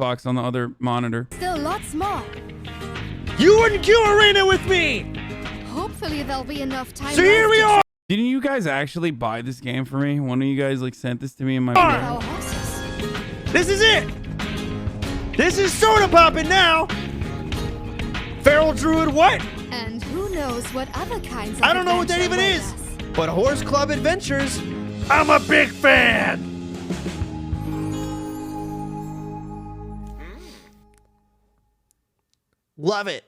Xbox on the other monitor. Still lots more. You wouldn't queue arena with me. Hopefully there'll be enough time. So here we are. Didn't you guys actually buy this game for me? One of you guys like sent this to me in my. Our horses. This is it. This is soda popping now. Feral Druid what? And who knows what other kinds of I don't know what that even is. But Horse Club Adventures, I'm a big fan. Love it.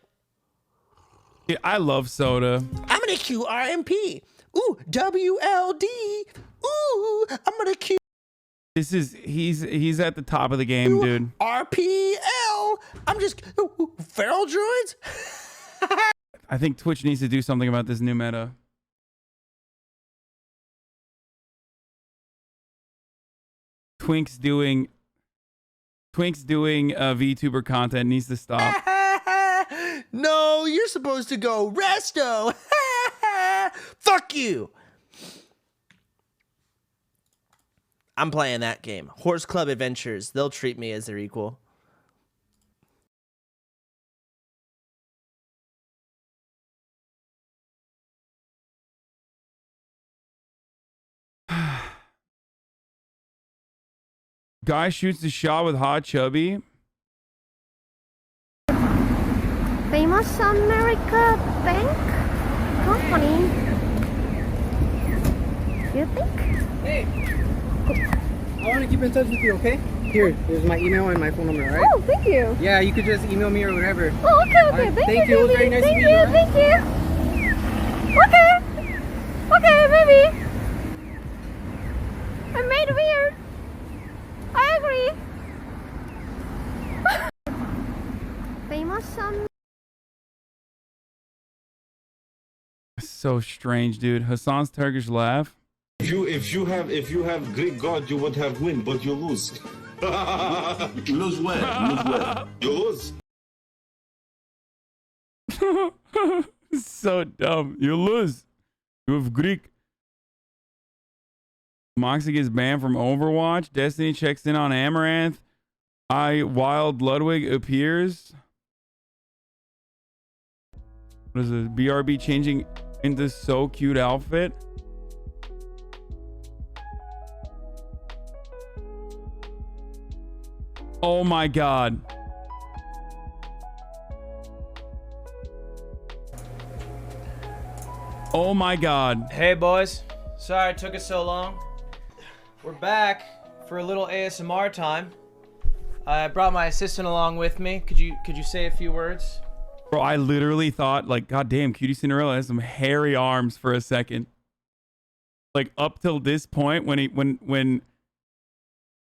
Yeah, I love soda. I'm gonna queue RMP. Ooh, WLD. Ooh, I'm gonna queue This is he's at the top of the game, dude. RPL. I'm just Feral Druids. I think Twitch needs to do something about this new meta. Twink's doing VTuber content needs to stop. No, you're supposed to go resto. Fuck you. I'm playing that game. Horse Club Adventures. They'll treat me as their equal. Guy shoots the shot with Hot Chubby. Famous America Bank Company. You think? Hey, I want to keep in touch with you, okay? Here's my email and my phone number, all right? Oh, thank you. Yeah, you could just email me or whatever. Oh, okay, okay. Right, Thank thank you, you. It was baby. very nice to Thank meet you, you, thank you. Okay. Okay, baby. I made it weird. I agree. Famous So strange, dude. Hassan's Turkish laugh. If you have Greek god, you would have win, but you lose. Lose where? Lose where? You lose. So dumb. You lose. You have Greek. Moxie gets banned from Overwatch. Destiny checks in on Amaranth. Wild Ludwig appears. What is it? BRB changing into so cute outfit. Oh my god. Oh my god. Hey boys, sorry it took us so long. We're back for a little ASMR time. I brought my assistant along with me. Could you say a few words? Bro, I literally thought, like, god damn, Cutie Cinderella has some hairy arms for a second. Like, up till this point, when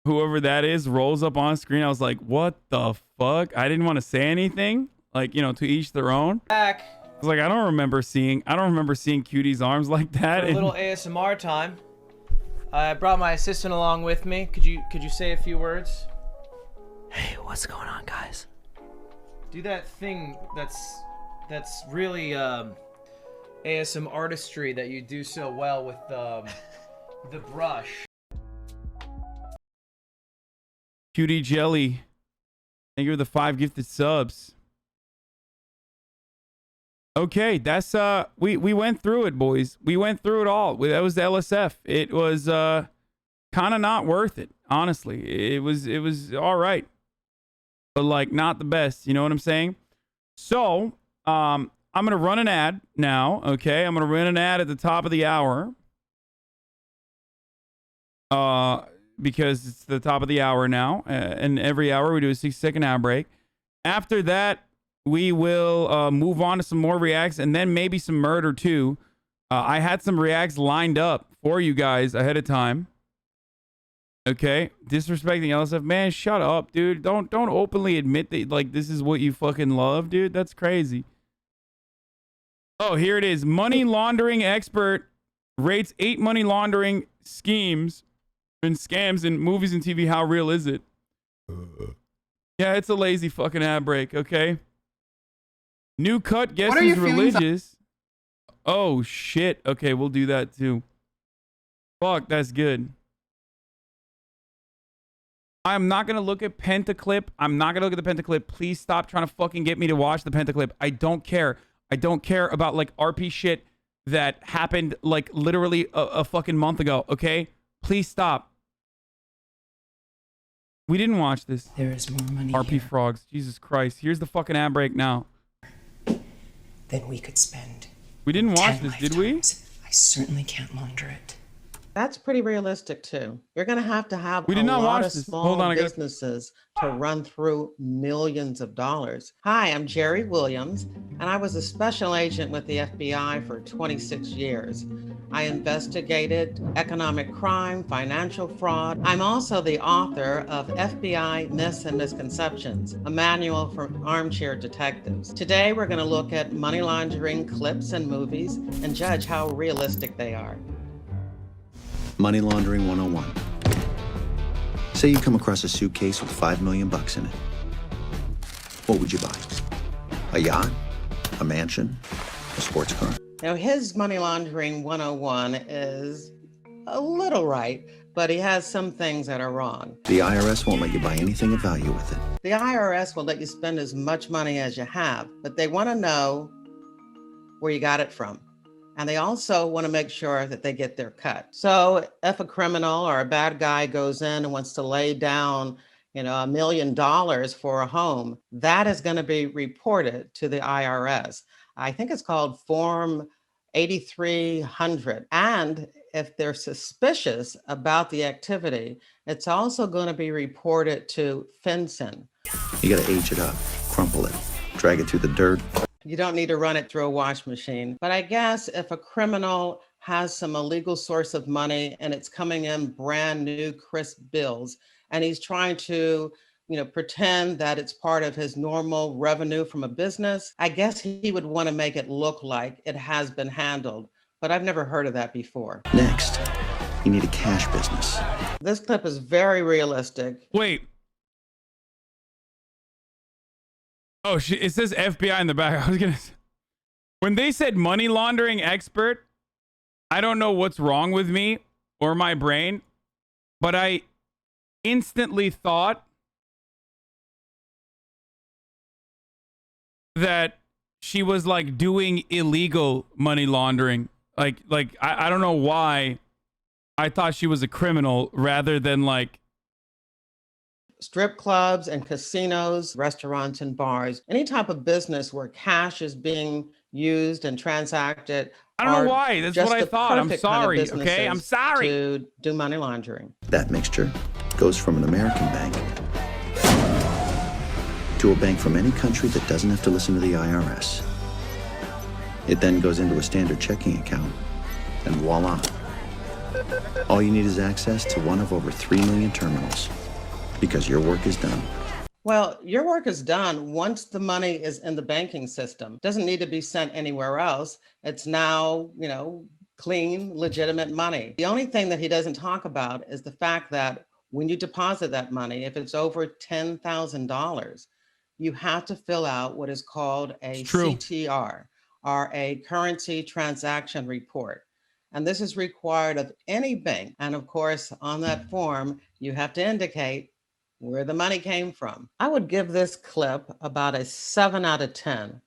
whoever that is rolls up on screen, I was like, what the fuck? I didn't want to say anything. Like, you know, to each their own. Back. I was like, I don't remember seeing Cutie's arms like that. For a little ASMR time. I brought my assistant along with me. Could you say a few words? Hey, what's going on, guys? Do that thing that's really ASM artistry that you do so well with the brush. Cutie Jelly. Thank you for the 5 gifted subs. Okay, that's we went through it, boys. We went through it all. That was the LSF. It was kind of not worth it, honestly. It was all right, but like not the best. You know what I'm saying? So I'm gonna run an ad now. Okay, I'm gonna run an ad at the top of the hour. Because it's the top of the hour now, and every hour we do a 6-second ad break. After that, we will move on to some more reacts and then maybe some murder too. I had some reacts lined up for you guys ahead of time. Okay, disrespecting LSF, man, shut up, dude. Don't openly admit that like this is what you fucking love, dude. That's crazy. Oh, here it is. Money laundering expert rates 8 money laundering schemes and scams in movies and TV. How real is it? Yeah, it's a lazy fucking ad break. Okay. New cut. Guess who's religious? Oh shit. Okay, we'll do that too. Fuck, that's good. I'm not going to look at Pentaclip. I'm not going to look at the Pentaclip. Please stop trying to fucking get me to watch the Pentaclip. I don't care. I don't care about like RP shit that happened like literally a fucking month ago, okay? Please stop. We didn't watch this. There is more money RP here frogs. Jesus Christ. Here's the fucking ad break now. than we could spend. We didn't watch 10 this, did we? lifetimes. I certainly can't launder it. That's pretty realistic too. You're going to have We did a not lot watch of this. small Hold on, I gotta- businesses to run through millions of dollars. Hi, I'm Jerry Williams, and I was a special agent with the FBI for 26 years. I investigated economic crime, financial fraud. I'm also the author of FBI Myths and Misconceptions, a manual for armchair detectives. Today, we're going to look at money laundering clips and movies and judge how realistic they are. Money Laundering 101. Say you come across a suitcase with $5 million in it. What would you buy? A yacht? A mansion? A sports car? Now, his money laundering 101 is a little right, but he has some things that are wrong. The IRS won't let you buy anything of value with it. The IRS will let you spend as much money as you have, but they want to know where you got it from. And they also want to make sure that they get their cut. So if a criminal or a bad guy goes in and wants to lay down, $1 million for a home, that is going to be reported to the IRS. I think it's called Form 8300. And if they're suspicious about the activity, it's also going to be reported to FinCEN. You gotta age it up, crumple it, drag it through the dirt. You don't need to run it through a wash machine. But I guess if a criminal has some illegal source of money and it's coming in brand new crisp bills, and he's trying to, pretend that it's part of his normal revenue from a business, I guess he would want to make it look like it has been handled. But I've never heard of that before. Next, you need a cash business. This clip is very realistic. Wait. Oh, shit. It says FBI in the back. I was going to say. When they said money laundering expert, I don't know what's wrong with me or my brain, but I instantly thought that she was like doing illegal money laundering. I don't know why I thought she was a criminal rather than like strip clubs and casinos, restaurants and bars, any type of business where cash is being used and transacted. I don't know why. That's what I thought. I'm sorry. Okay, I'm sorry. To do money laundering. That mixture goes from an American bank to a bank from any country that doesn't have to listen to the IRS. It then goes into a standard checking account, and voila. All you need is access to one of over 3 million terminals, because your work is done. Well, your work is done once the money is in the banking system. It doesn't need to be sent anywhere else. It's now, clean, legitimate money. The only thing that he doesn't talk about is the fact that when you deposit that money, if it's over $10,000, you have to fill out what is called a CTR, or a currency transaction report. And this is required of any bank. And of course, on that form, you have to indicate where the money came from. I would give this clip about a 7 out of 10.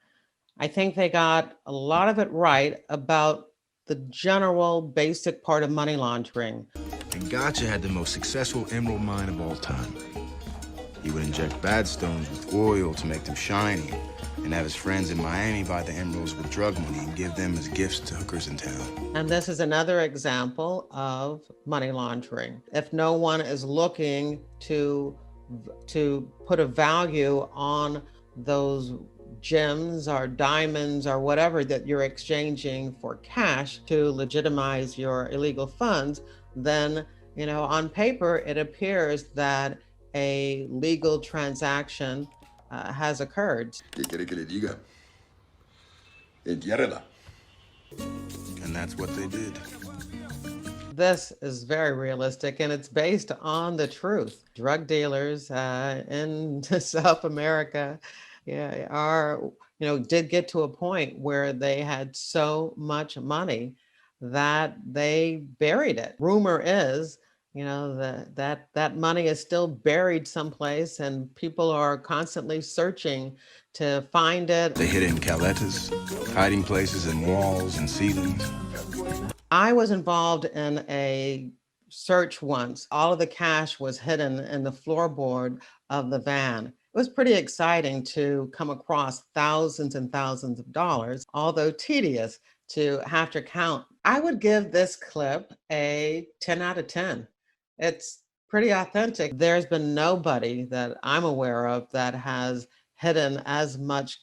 I think they got a lot of it right about the general basic part of money laundering. And Gotcha had the most successful emerald mine of all time. He would inject bad stones with oil to make them shiny, and have his friends in Miami buy the emeralds with drug money and give them as gifts to hookers in town. And this is another example of money laundering. If no one is looking to put a value on those gems or diamonds or whatever that you're exchanging for cash to legitimize your illegal funds, then, on paper, it appears that a legal transaction has occurred. And that's what they did. This is very realistic, and it's based on the truth. Drug dealers in South America did get to a point where they had so much money that they buried it. Rumor is You know, that money is still buried someplace, and people are constantly searching to find it. They hid it in caletas, hiding places in walls and ceilings. I was involved in a search once. All of the cash was hidden in the floorboard of the van. It was pretty exciting to come across thousands and thousands of dollars, although tedious to have to count. I would give this clip a 10 out of 10. It's pretty authentic. There's been nobody that I'm aware of that has hidden as much,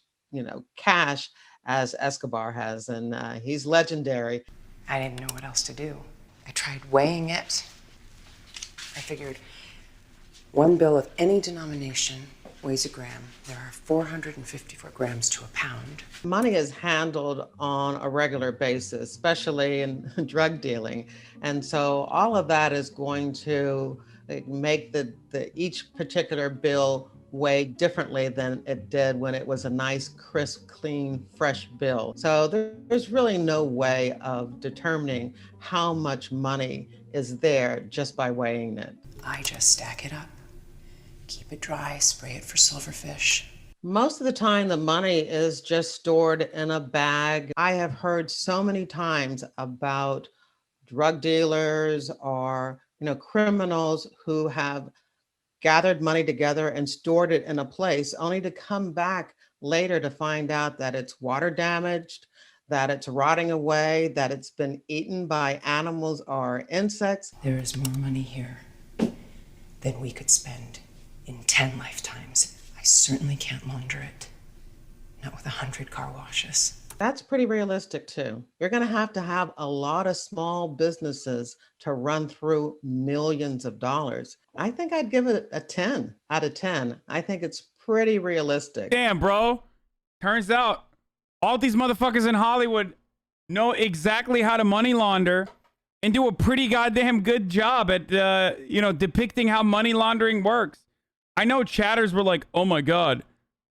cash as Escobar has, and he's legendary. I didn't know what else to do. I tried weighing it. I figured one bill of any denomination weighs a gram. There are 454 grams to a pound. Money is handled on a regular basis, especially in drug dealing. And so all of that is going to make the each particular bill weigh differently than it did when it was a nice, crisp, clean, fresh bill. So there's really no way of determining how much money is there just by weighing it. I just stack it up. Keep it dry, spray it for silverfish. Most of the time, the money is just stored in a bag. I have heard so many times about drug dealers or, criminals who have gathered money together and stored it in a place only to come back later to find out that it's water damaged, that it's rotting away, that it's been eaten by animals or insects. There is more money here than we could spend in 10 lifetimes. I certainly can't launder it. Not with 100 car washes. That's pretty realistic too. You're going to have a lot of small businesses to run through millions of dollars. I think I'd give it a 10 out of 10. I think it's pretty realistic. Damn, bro. Turns out all these motherfuckers in Hollywood know exactly how to money launder and do a pretty goddamn good job at, depicting how money laundering works. I know chatters were like, oh my God,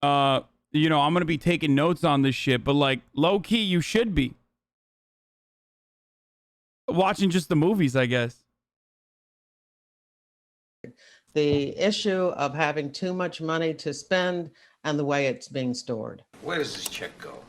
I'm going to be taking notes on this shit, but like low key, you should be watching just the movies, I guess. The issue of having too much money to spend and the way it's being stored. Where does this check go?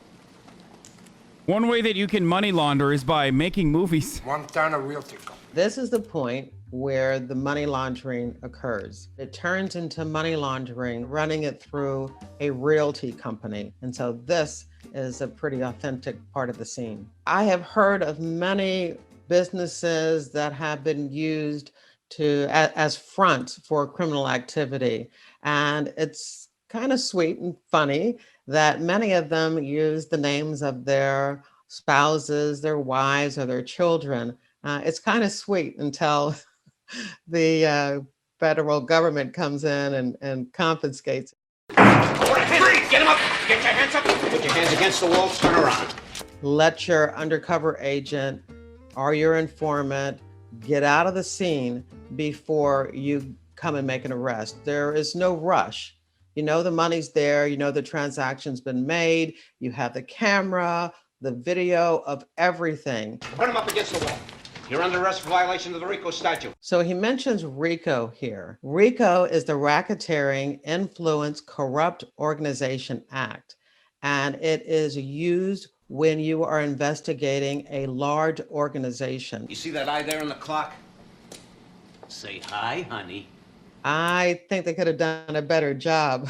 One way that you can money launder is by making movies. Montana Realty Co. This is the point where the money laundering occurs. It turns into money laundering, running it through a realty company. And so this is a pretty authentic part of the scene. I have heard of many businesses that have been used as fronts for criminal activity. And it's kind of sweet and funny that many of them use the names of their spouses, their wives, or their children. It's kind of sweet until the federal government comes in and confiscates. Get him up! Get your hands up! Put your hands against the wall, turn around. Let your undercover agent or your informant get out of the scene before you come and make an arrest. There is no rush. You know the money's there, you know the transaction's been made, you have the camera, the video of everything. Put him up against the wall. You're under arrest for violation of the RICO statute. So he mentions RICO here. RICO is the Racketeering, Influence, Corrupt Organization Act, and it is used when you are investigating a large organization. You see that eye there on the clock? Say hi, honey. I think they could have done a better job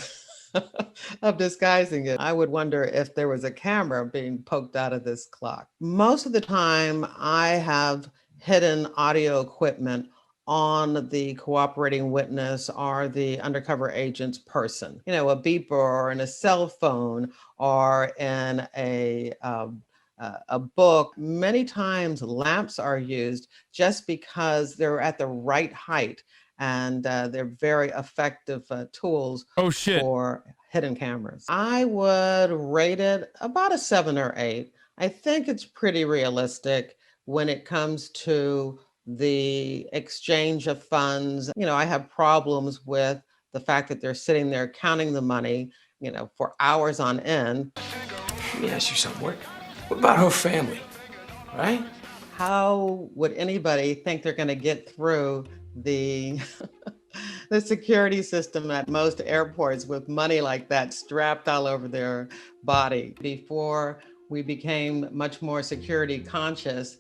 of disguising it. I would wonder if there was a camera being poked out of this clock. Most of the time, I have hidden audio equipment on the cooperating witness or the undercover agent's person. You know, a beeper or in a cell phone or in a book. Many times lamps are used just because they're at the right height and they're very effective tools for hidden cameras. I would rate it about a 7 or 8. I think it's pretty realistic when it comes to the exchange of funds. You know, I have problems with the fact that they're sitting there counting the money, you know, for hours on end. Let me ask you something. What about her family, right? How would anybody think they're going to get through the the security system at most airports with money like that strapped all over their body. Before we became much more security conscious,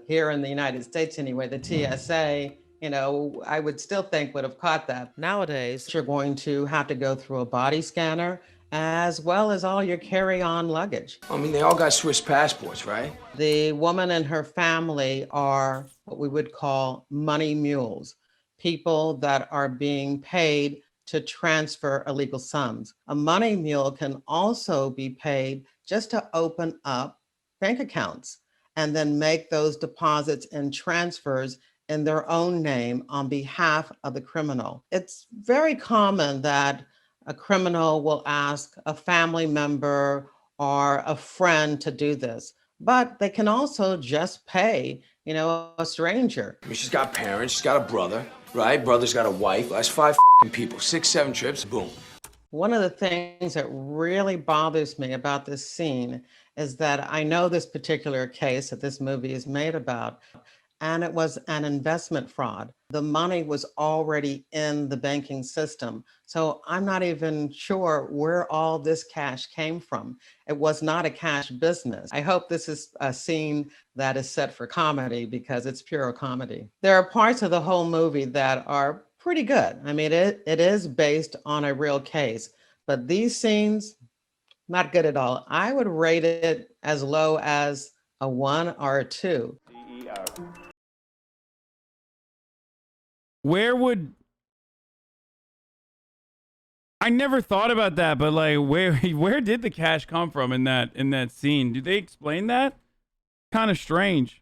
here in the United States anyway, the TSA, I would still think would have caught that. Nowadays, you're going to have to go through a body scanner as well as all your carry-on luggage. I mean, they all got Swiss passports, right? The woman and her family are what we would call money mules, people that are being paid to transfer illegal sums. A money mule can also be paid just to open up bank accounts and then make those deposits and transfers in their own name on behalf of the criminal. It's very common that a criminal will ask a family member or a friend to do this, but they can also just pay, a stranger. I mean, she's got parents, she's got a brother, right? Brother's got a wife. That's 5 people, 6, 7 trips, boom. One of the things that really bothers me about this scene is that I know this particular case that this movie is made about, and it was an investment fraud. The money was already in the banking system. So I'm not even sure where all this cash came from. It was not a cash business. I hope this is a scene that is set for comedy because it's pure comedy. There are parts of the whole movie that are pretty good. I mean, it is based on a real case, but these scenes, not good at all. I would rate it as low as a 1 or a 2. Where would I never thought about that, but like where did the cash come from in that scene? Do they explain that? Kind of strange.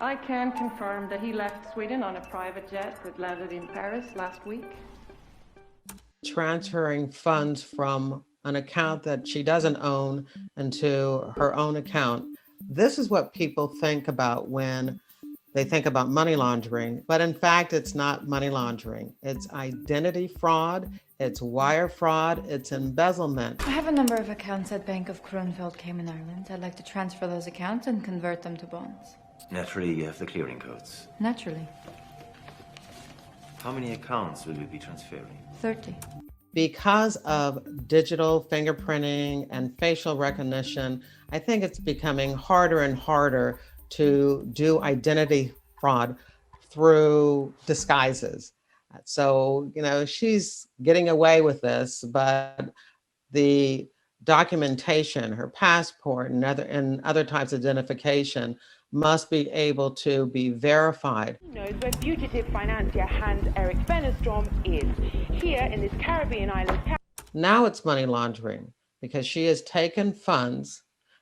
I can confirm that he left Sweden on a private jet that landed in Paris last week. Transferring funds from an account that she doesn't own into her own account. This is what people think about when they think about money laundering, but in fact, it's not money laundering. It's identity fraud, it's wire fraud, it's embezzlement. I have a number of accounts at Bank of Kronfeld, Cayman Islands. I'd like to transfer those accounts and convert them to bonds. Naturally, you have the clearing codes. Naturally. How many accounts will we be transferring? 30. Because of digital fingerprinting and facial recognition, I think it's becoming harder and harder to do identity fraud through disguises. So, she's getting away with this, but the documentation, her passport and other types of identification must be able to be verified. Knows where fugitive financier Hans Erik Wennerstrom is, here in this Caribbean island. Now it's money laundering because she has taken funds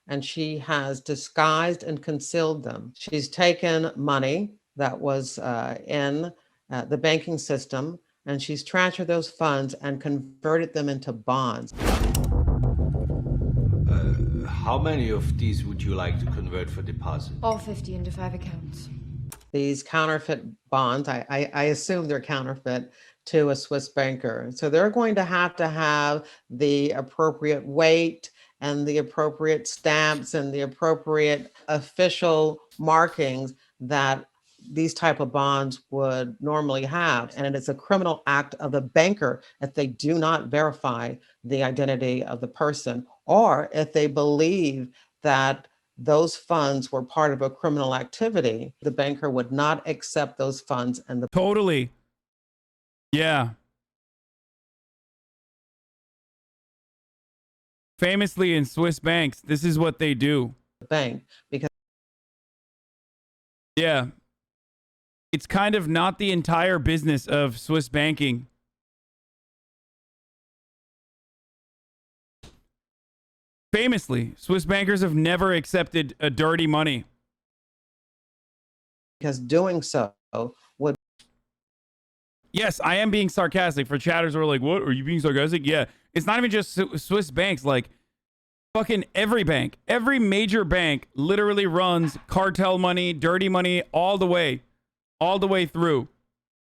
and she has disguised and concealed them. She's taken money that was in the banking system, and she's transferred those funds and converted them into bonds. How many of these would you like to convert for deposit? All 50 into 5 accounts. These counterfeit bonds, I assume they're counterfeit to a Swiss banker. So they're going to have the appropriate weight and the appropriate stamps and the appropriate official markings that these type of bonds would normally have. And it's a criminal act of the banker if they do not verify the identity of the person, or if they believe that those funds were part of a criminal activity, the banker would not accept those funds. And the Totally. Yeah. Famously in Swiss banks, this is what they do. Bank, because yeah, it's kind of not the entire business of Swiss banking. Famously, Swiss bankers have never accepted a dirty money. Because doing so would... Yes, I am being sarcastic. For chatters who are like, what? Are you being sarcastic? Yeah. It's not even just Swiss banks. Like, fucking every bank. Every major bank literally runs cartel money, dirty money, all the way through.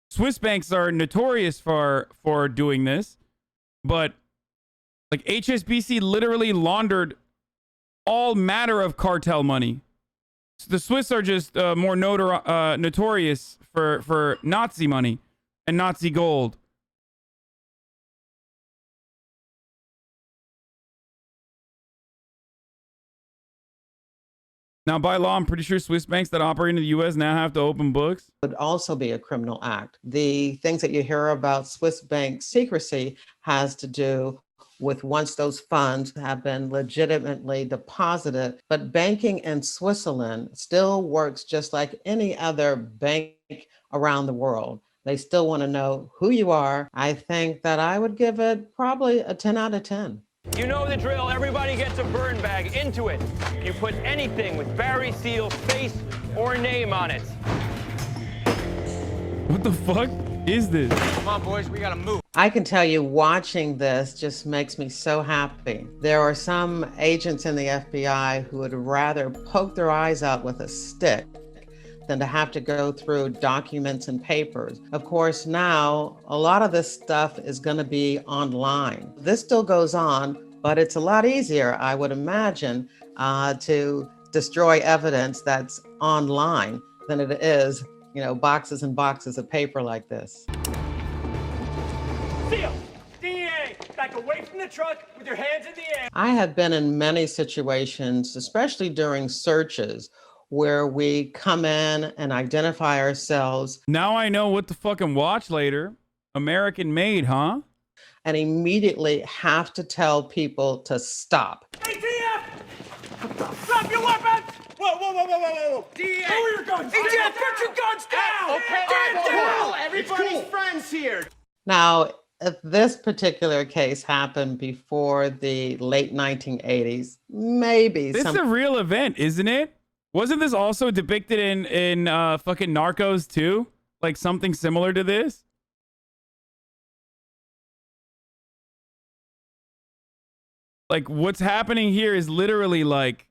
Swiss banks are notorious for doing this, but like HSBC literally laundered all matter of cartel money. The Swiss are just more notorious for Nazi money and Nazi gold. Now, by law, I'm pretty sure Swiss banks that operate in the U.S. now have to open books. Would also be a criminal act. The things that you hear about Swiss bank secrecy has to do with once those funds have been legitimately deposited. But banking in Switzerland still works just like any other bank around the world. They still want to know who you are. I think that I would give it probably a 10 out of 10. You know the drill. Everybody gets a burn bag. Into it, you put anything with Barry Seal's face or name on it. What the fuck is this? Come on, boys, we gotta move. I can tell you watching this just makes me so happy. There are some agents in the FBI who would rather poke their eyes out with a stick than to have to go through documents and papers. Of course, now a lot of this stuff is going to be online. This still goes on, but it's a lot easier, I would imagine, to destroy evidence that's online than it is, boxes and boxes of paper like this. Seal, DEA, back away from the truck with your hands in the air. I have been in many situations, especially during searches, where we come in and identify ourselves. Now I know what to fucking watch later. American made, huh? And immediately have to tell people to stop. ATF! Drop your weapons! Whoa. DEA! Who are your guns? ATF, put your guns down! Okay, Get down! Everybody's friends here. Now, if this particular case happened before the late 1980s, maybe This is a real event, isn't it? Wasn't this also depicted in fucking Narcos too? Like something similar to this? Like what's happening here is literally like,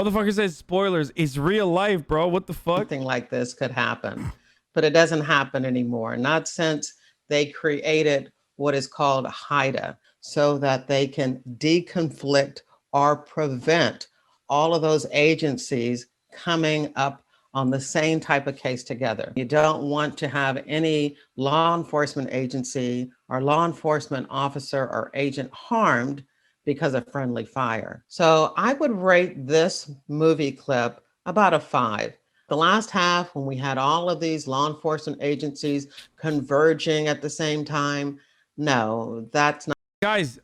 motherfucker says spoilers. It's real life, bro. What the fuck? Something like this could happen, but it doesn't happen anymore. Not since they created what is called HIDA, so that they can deconflict or prevent all of those agencies coming up on the same type of case together. You don't want to have any law enforcement agency or law enforcement officer or agent harmed because of friendly fire. So I would rate this movie clip about a 5. The last half, when we had all of these law enforcement agencies converging at the same time, no, that's not. Guys,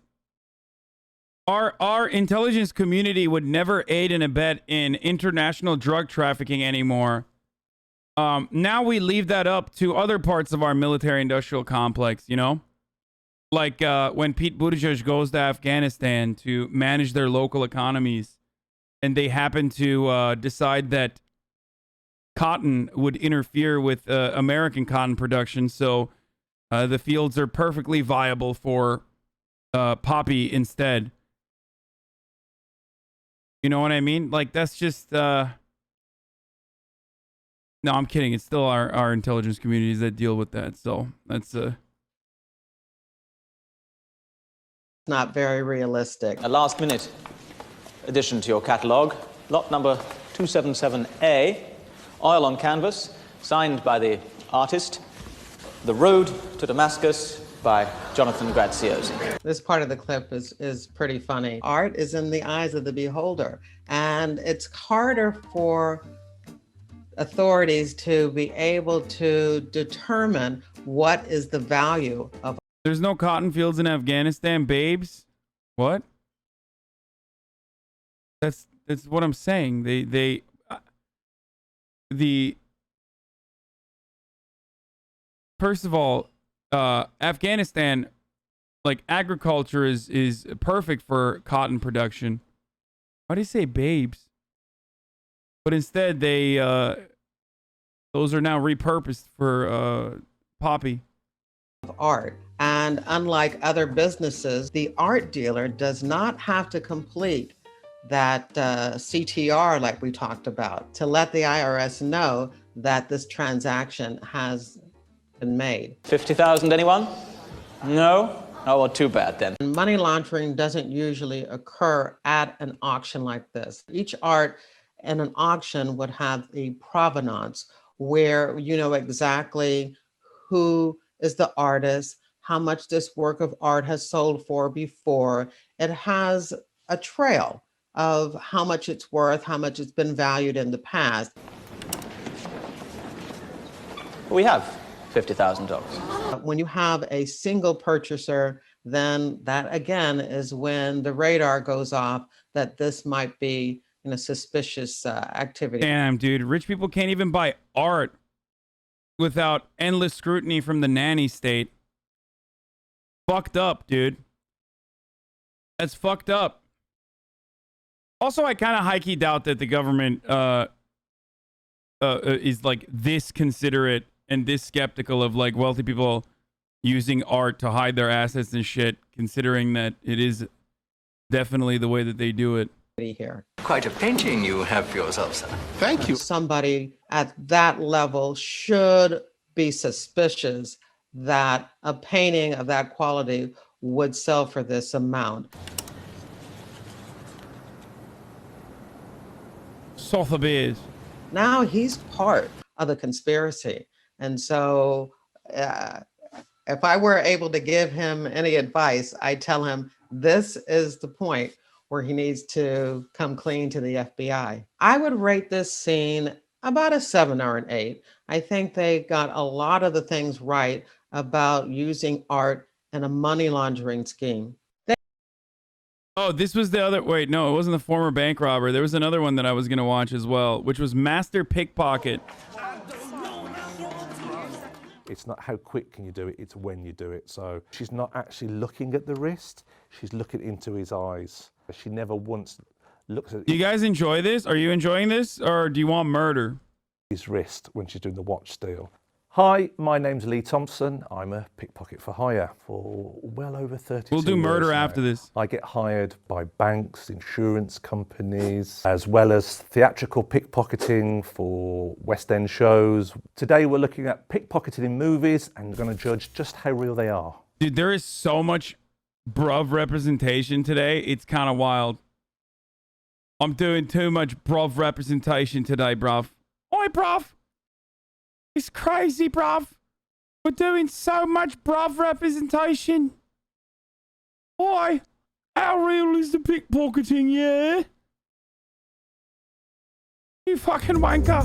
our intelligence community would never aid and abet in international drug trafficking anymore. Now we leave that up to other parts of our military-industrial complex, Like when Pete Buttigieg goes to Afghanistan to manage their local economies, and they happen to decide that cotton would interfere with American cotton production, so the fields are perfectly viable for poppy instead. You know what I mean? Like, that's just... No, I'm kidding. It's still our intelligence communities that deal with that, so that's... Not very realistic. A last minute addition to your catalogue. Lot number 277A, oil on canvas, signed by the artist. The Road to Damascus by Jonathan Graziosi. This part of the clip is pretty funny. Art is in the eyes of the beholder, and it's harder for authorities to be able to determine what is the value of. There's no cotton fields in Afghanistan, babes. What? That's what I'm saying. First of all, Afghanistan, like, agriculture is perfect for cotton production. Why do you say babes? But instead they those are now repurposed for poppy. Art. And unlike other businesses, the art dealer does not have to complete that CTR like we talked about to let the IRS know that this transaction has been made. 50,000, anyone? No? Oh, well, too bad then. Money laundering doesn't usually occur at an auction like this. Each art and an auction would have the provenance where you know exactly who is the artist, how much this work of art has sold for before. It has a trail of how much it's worth, how much it's been valued in the past. We have $50,000. When you have a single purchaser, then that again is when the radar goes off that this might be suspicious activity. Damn, dude, rich people can't even buy art without endless scrutiny from the nanny state. Fucked up, dude. That's fucked up. Also, I kind of high-key doubt that the government is like this considerate and this skeptical of like wealthy people using art to hide their assets and shit, considering that it is definitely the way that they do it. Here. Quite a painting you have for yourself, sir. Thank you. Somebody at that level should be suspicious that a painting of that quality would sell for this amount. Sotheby's. Now he's part of the conspiracy. And so if I were able to give him any advice, I'd tell him this is the point where he needs to come clean to the FBI. I would rate this scene about a 7 or an 8. I think they got a lot of the things right about using art in a money laundering scheme. Oh, this was the other... Wait, no, it wasn't the former bank robber. There was another one that I was going to watch as well, which was Master Pickpocket. It's not how quick can you do it, it's when you do it. So she's not actually looking at the wrist, she's looking into his eyes. She never once looks at... Do you guys enjoy this? Are you enjoying this? Or do you want murder? His wrist when she's doing the watch steal. Hi, my name's Lee Thompson. I'm a pickpocket for hire for well over 32 years. We'll do murder now. after this. I get hired by banks, insurance companies, as well as theatrical pickpocketing for West End shows. Today we're looking at pickpocketing in movies and we're going to judge just how real they are. Dude, there is so much bruv representation today. It's kind of wild. I'm doing too much bruv representation today, bruv. Oi, bruv. It's crazy, bruv. We're doing so much bruv representation. Oi, how real is the pickpocketing, yeah? You fucking wanker.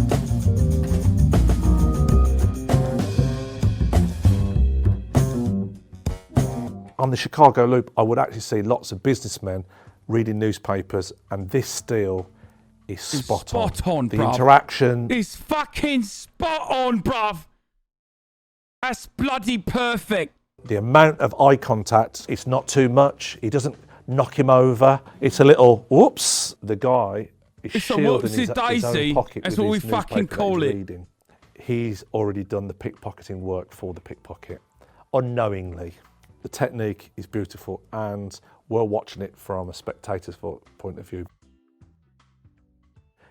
On the Chicago Loop, I would actually see lots of businessmen reading newspapers, and this steal is spot on. The bruv. interaction. It's fucking spot on, bruv. That's bloody perfect. The amount of eye contact, it's not too much. He doesn't knock him over. It's a little, whoops. The guy is It's a shielding his whoopsie-daisy. own pocket That's with what his we fucking newspaper that call he's it. reading. He's already done the pickpocketing work for the pickpocket, unknowingly. The technique is beautiful, and we're watching it from a spectator's point of view.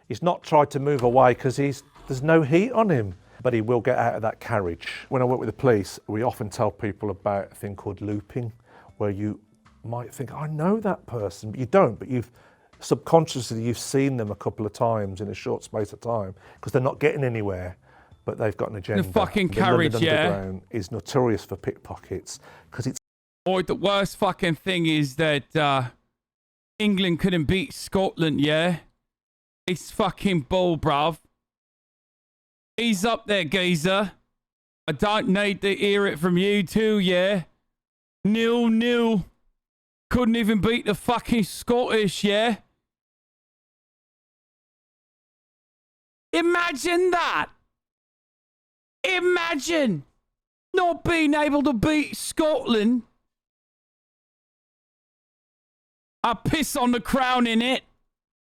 He's not tried to move away because there's no heat on him, but he will get out of that carriage. When I work with the police, we often tell people about a thing called looping, where you might think, I know that person, but you don't, but subconsciously you've seen them a couple of times in a short space of time because they're not getting anywhere, but they've got an agenda. The fucking The carriage, London yeah. Underground is notorious for pickpockets because it's... Or the worst fucking thing is that England couldn't beat Scotland, yeah? It's fucking bull, bruv. He's up there, geezer. I don't need to hear it from you too, yeah? 0-0. Couldn't even beat the fucking Scottish, yeah? Imagine that. Imagine not being able to beat Scotland. I piss on the crown in it.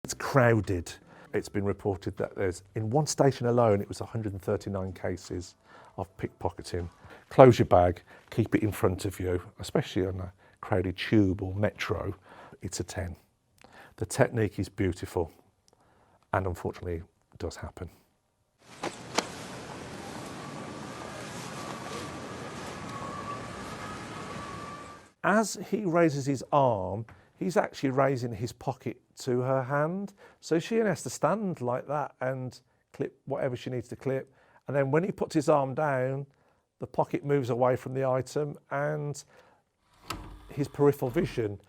It's crowded. It's been reported that there's, in one station alone, it was 139 cases of pickpocketing. Close your bag, keep it in front of you, especially on a crowded tube or metro. It's a 10. The technique is beautiful, and unfortunately, it does happen. As he raises his arm, he's actually raising his pocket to her hand. So she has to stand like that and clip whatever she needs to clip. And then when he puts his arm down, the pocket moves away from the item and his peripheral vision,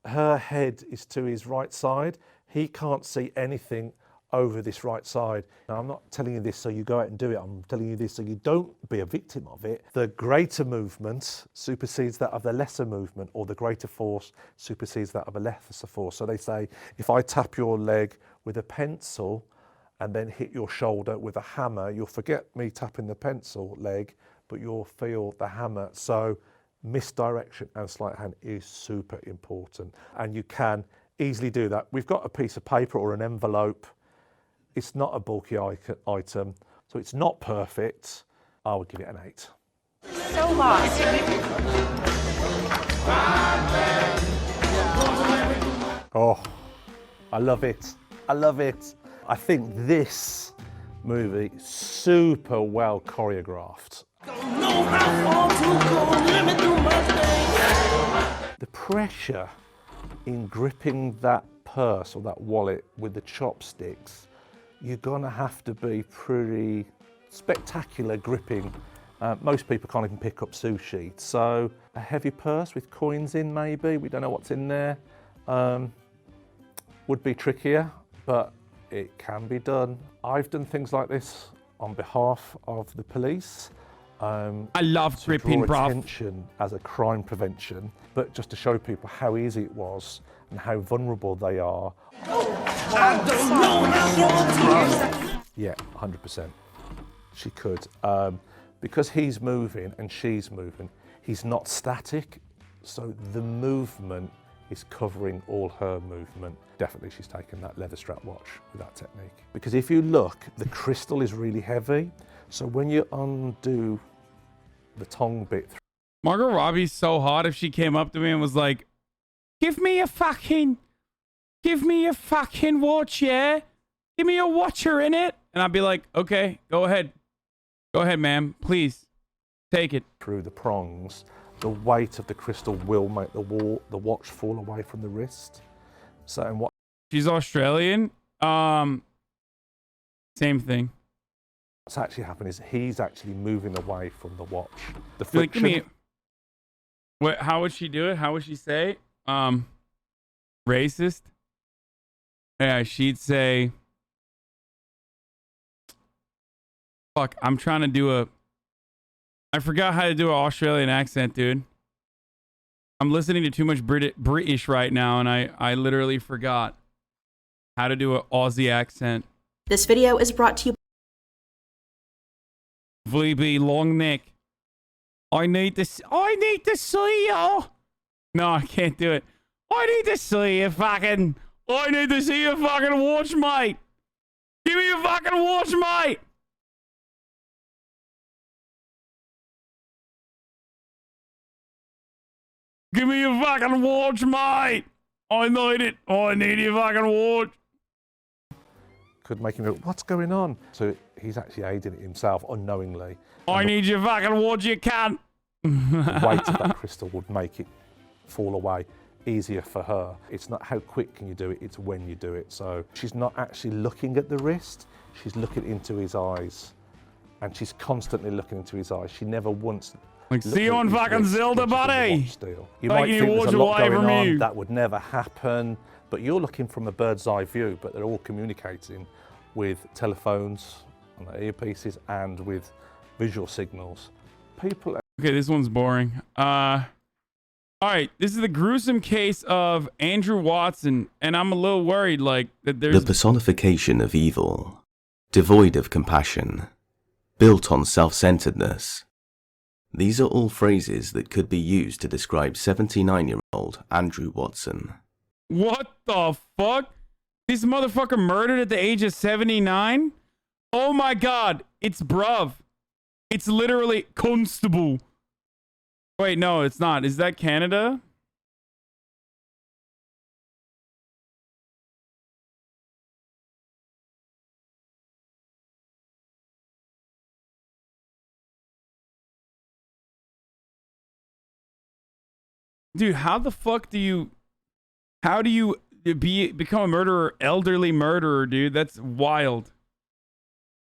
her head is to his right side. He can't see anything over this right side. Now, I'm not telling you this so you go out and do it. I'm telling you this so you don't be a victim of it. The greater movement supersedes that of the lesser movement, or the greater force supersedes that of a lesser force. So they say, if I tap your leg with a pencil and then hit your shoulder with a hammer, you'll forget me tapping the pencil leg, but you'll feel the hammer. So misdirection and sleight of hand is super important. And you can easily do that. We've got a piece of paper or an envelope. It's not a bulky item, so it's not perfect. I would give it an 8. So lost. Oh, I love it. I love it. I think this movie super well choreographed. The pressure in gripping that purse or that wallet with the chopsticks, you're gonna have to be pretty spectacular gripping. Most people can't even pick up sushi. So a heavy purse with coins in, maybe, we don't know what's in there, would be trickier, but it can be done. I've done things like this on behalf of the police. I love gripping, draw bruv. attention as a crime prevention, but just to show people how easy it was and how vulnerable they are. Yeah, 100%. She could. Because he's moving and she's moving, he's not static, so the movement is covering all her movement. Definitely she's taken that leather strap watch with that technique. Because if you look, the crystal is really heavy, so when you undo the tongue bit... Margot Robbie's so hot. If she came up to me and was like, give me a fucking watch, yeah? Give me a watcher in it. And I'd be like, okay, go ahead. Go ahead, ma'am. Please, take it. Through the prongs, the weight of the crystal will make the watch fall away from the wrist. So, and what... She's Australian. Same thing. What's actually happened is he's actually moving away from the watch. The Like, friction... what? How would she do it? How would she say? Racist. Yeah, she'd say. Fuck, I'm trying to do a. I forgot how to do an Australian accent, dude. I'm listening to too much British right now, and I literally forgot how to do an Aussie accent. This video is brought to you. VB long neck. I need to see you. No, I can't do it. I need to see you fucking watch, mate. Give me a fucking watch, mate. Give me a fucking watch, mate. I need it. I need your fucking watch. Could make him go, what's going on? So he's actually aiding it himself unknowingly. I need your fucking watch, you cunt. The weight of that crystal would make it fall away easier for her. It's not how quick can you do it, it's when you do it. So she's not actually looking at the wrist, she's looking into his eyes. And she's constantly looking into his eyes. She never once... Like, see you on fucking Zelda, buddy. You might think there's a lot going on, that would never happen, but you're looking from a bird's eye view, but they're all communicating with telephones, on their earpieces, and with visual signals. People... Okay, this one's boring. All right, this is the gruesome case of Andrew Watson, and I'm a little worried, like, that there's... The personification of evil, devoid of compassion, built on self-centeredness. These are all phrases that could be used to describe 79-year-old Andrew Watson. What the fuck? This motherfucker murdered at the age of 79? Oh my god, it's bruv. It's literally Constable. Wait, no, it's not. Is that Canada? Dude, how the fuck do you... How do you become a murderer? Elderly murderer, dude. That's wild.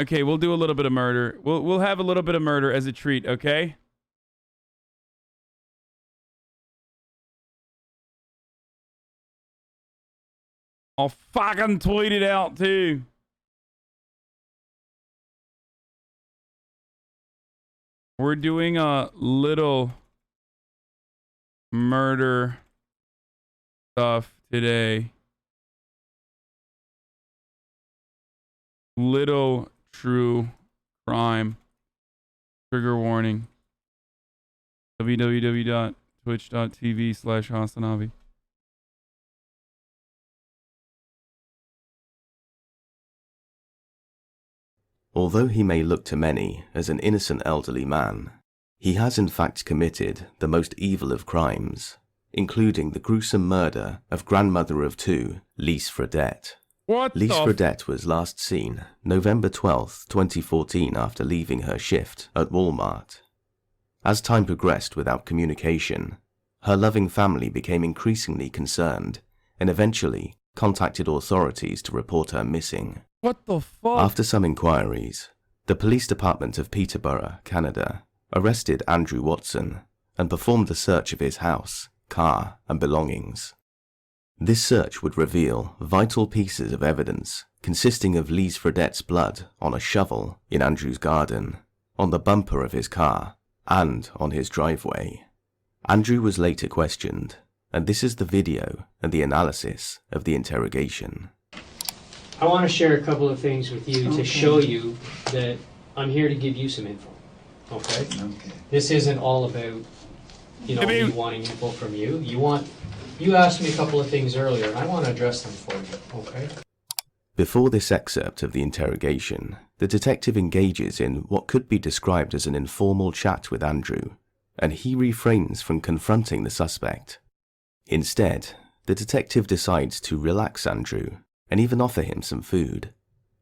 Okay, we'll do a little bit of murder. We'll have a little bit of murder as a treat, okay? I'll fucking tweet it out too. We're doing a little murder stuff today. Little true crime. Trigger warning. www.twitch.tv/Hasanabi. Although he may look to many as an innocent elderly man, he has in fact committed the most evil of crimes, including the gruesome murder of grandmother of two, Lise Fredette. Lise Fredette was last seen November 12th, 2014 after leaving her shift at Walmart. As time progressed without communication, her loving family became increasingly concerned and eventually contacted authorities to report her missing. What the fuck? After some inquiries, the police department of Peterborough, Canada, arrested Andrew Watson and performed a search of his house, car, and belongings. This search would reveal vital pieces of evidence consisting of Lise Fredette's blood on a shovel in Andrew's garden, on the bumper of his car, and on his driveway. Andrew was later questioned, and this is the video and the analysis of the interrogation. I want to share a couple of things with you to show you that I'm here to give you some info. Okay? Okay. This isn't all about, me wanting info from you. You asked me a couple of things earlier, and I want to address them for you. Okay? Before this excerpt of the interrogation, the detective engages in what could be described as an informal chat with Andrew, and he refrains from confronting the suspect. Instead, the detective decides to relax Andrew and even offer him some food.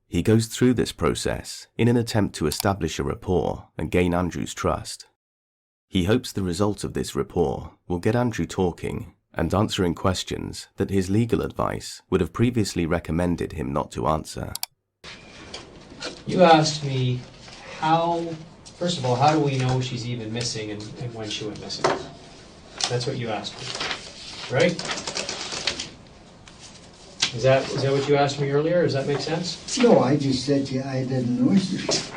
He goes through this process in an attempt to establish a rapport and gain Andrew's trust. He hopes the result of this rapport will get Andrew talking and answering questions that his legal advice would have previously recommended him not to answer. You asked me first of all, how do we know she's even missing and when she went missing? That's what you asked me, right? Is that what you asked me earlier? Does that make sense? No, I just said to you I didn't know she was,